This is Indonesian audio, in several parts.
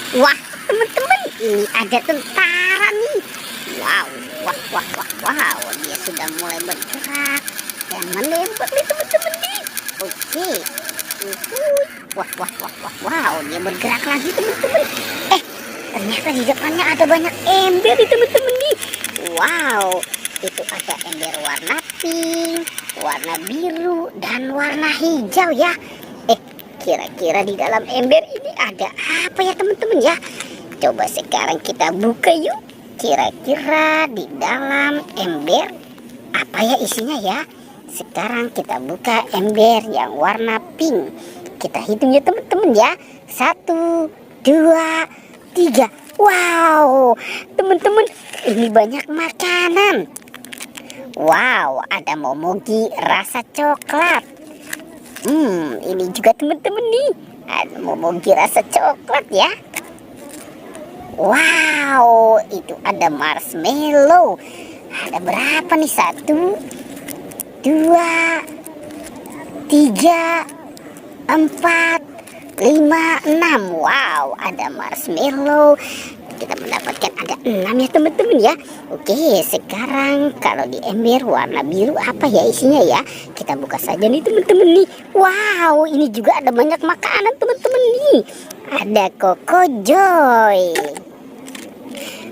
Wah, teman-teman, ini ada tentara nih. Wow, wah, wah, wah, wow, dia sudah mulai bergerak dan menembak nih teman-teman nih. Oke, wah, wah, wah, wah, wow, dia bergerak lagi teman-teman. Ternyata di depannya ada banyak ember nih teman-teman nih. Wow, itu ada ember warna pink, warna biru, dan warna hijau ya. Kira-kira di dalam ember ini ada apa ya teman-teman ya? Coba sekarang kita buka yuk. Kira-kira di dalam ember apa ya isinya ya? Sekarang kita buka ember yang warna pink. Kita hitung ya teman-teman ya. 1, 2, 3. Wow, teman-teman, ini banyak makanan. Wow, ada momogi rasa coklat. Ini juga teman-teman nih, ada momogi rasa coklat ya. Wow, itu ada marshmallow. Ada berapa nih? 1, 2, 3, 4, 5, 6. Wow, ada marshmallow. Kita mendapatkan ada 6 ya teman-teman ya. Oke, sekarang kalau di ember warna biru apa ya isinya ya? Kita buka saja nih teman-teman nih. Wow, ini juga ada banyak makanan teman-teman nih. Ada Coco Joy.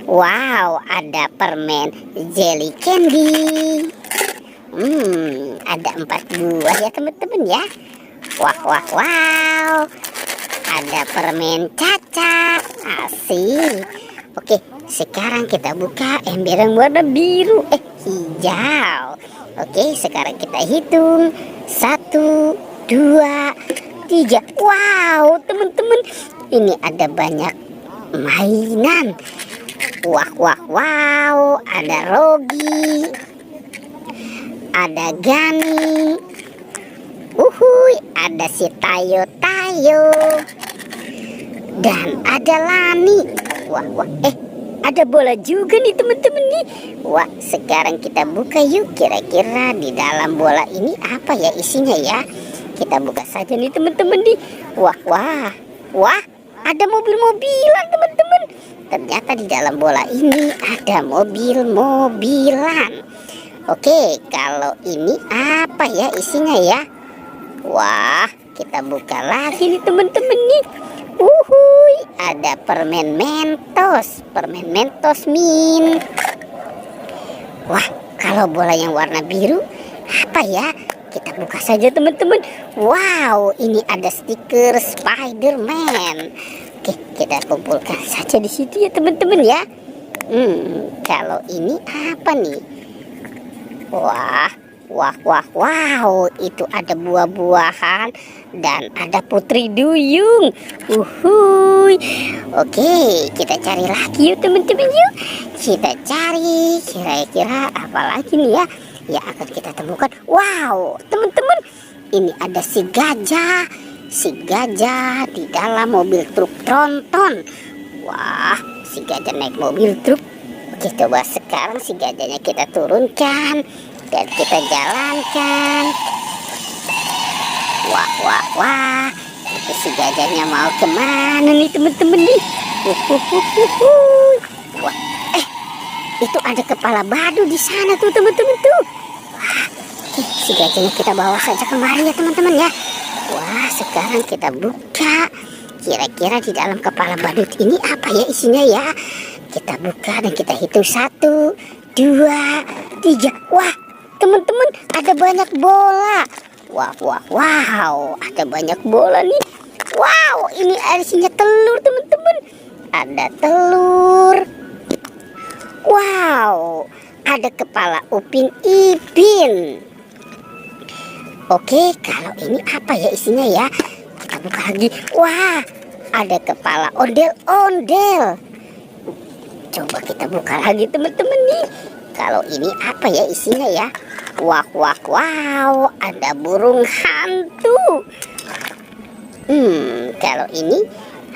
Wow, ada permen jelly candy. Ada 4 buah ya teman-teman ya. Wah, wah, wow. Ada permen caca. Asik. Oke, sekarang kita buka ember yang warna biru, hijau. Oke, sekarang kita hitung 1, 2, 3. Wow, teman-teman, ini ada banyak mainan. Wah, wah, wow. Ada Rogi, ada Gani, ada si Tayo-Tayo, dan ada Lani. Wah, wah, ada bola juga nih teman-teman nih. Wah, sekarang kita buka yuk. Kira-kira di dalam bola ini apa ya isinya ya? Kita buka saja nih teman-teman nih. Wah, wah, wah, ada mobil-mobilan teman-teman. Ternyata di dalam bola ini ada mobil-mobilan. Oke, kalau ini apa ya isinya ya? Wah, kita buka lagi nih teman-teman nih. Ada permen Mentos mint. Wah, kalau bola yang warna biru apa ya? Kita buka saja teman-teman. Wow, ini ada stiker Spider-Man. Oke, kita kumpulkan saja di situ ya teman-teman ya. Kalau ini apa nih? Wah, wah, wah, wow, itu ada buah-buahan dan ada putri duyung. Oke, kita cari lagi yuk teman-teman yuk. Kita cari kira-kira apa lagi nih ya yang akan kita temukan. Wow, teman-teman, ini ada si gajah di dalam mobil truk tronton. Wah, si gajah naik mobil truk. Oke, coba sekarang si gajahnya kita turunkan dan kita jalankan. Wah, wah, wah, itu si gajahnya mau kemana nih teman-teman nih? Wah, itu ada kepala badu di sana tuh teman-teman tuh. Wah, si gajahnya kita bawa saja kemari ya teman-teman ya. Wah, sekarang kita buka. Kira-kira di dalam kepala badut ini apa ya isinya ya? Kita buka dan kita hitung 1, 2, 3. Wah, teman-teman, ada banyak bola. Wah, wah, wow, ada banyak bola nih. Wow, ini isinya telur teman-teman. Ada telur. Wow, ada kepala Upin Ipin. Oke, kalau ini apa ya isinya ya? Kita buka lagi. Wah, ada kepala ondel-ondel. Coba kita buka lagi teman-teman nih. Kalau ini apa ya isinya ya? Wah, wah, wow, ada burung hantu. Kalau ini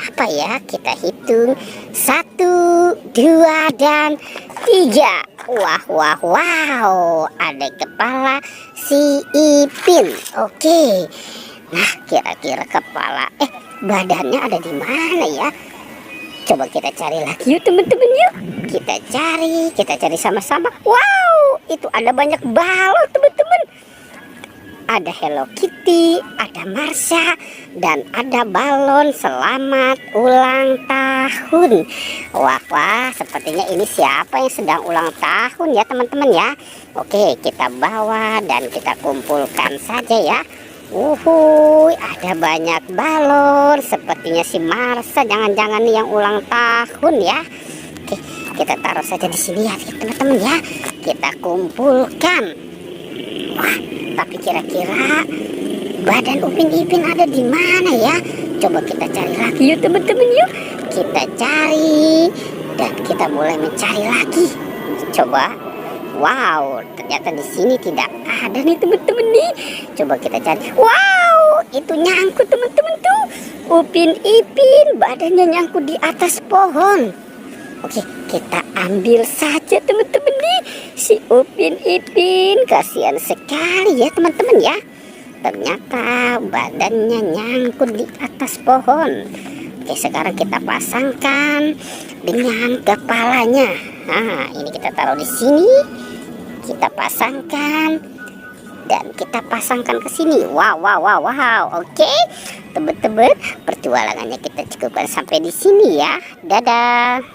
apa ya? Kita hitung 1, 2, dan 3. Wah, wah, wow, ada kepala si Ipin. Oke, nah kira-kira kepala badannya ada di mana ya? Coba kita cari lagi yuk teman-teman yuk. Kita cari sama-sama. Wow, itu ada banyak balon teman-teman. Ada Hello Kitty, ada Marsha, dan ada balon selamat ulang tahun. Wah, sepertinya ini siapa yang sedang ulang tahun ya teman-teman ya. Oke, kita bawa dan kita kumpulkan saja ya. Ada banyak balon. Sepertinya si Marsha jangan-jangan nih yang ulang tahun ya. Oke, kita taruh saja di sini ya teman-teman ya. Kita kumpulkan. Wah, tapi kira-kira badan Upin Ipin ada di mana ya? Coba kita cari lagi yuk teman-teman yuk. Kita cari dan kita mulai mencari lagi. Coba. Wow, ternyata di sini tidak ada nih teman-teman nih. Coba kita cari. Wow, itu nyangkut teman-teman tuh. Upin Ipin badannya nyangkut di atas pohon. Oke, kita ambil saja teman-teman nih. Si Upin Ipin kasihan sekali ya teman-teman ya. Ternyata badannya nyangkut di atas pohon. Oke, sekarang kita pasangkan dengan kepalanya. Nah, ini kita taruh di sini. Kita pasangkan dan kita pasangkan ke sini. Wow. Oke, teman-teman, perjualannya kita cukupkan sampai di sini ya. Dadah.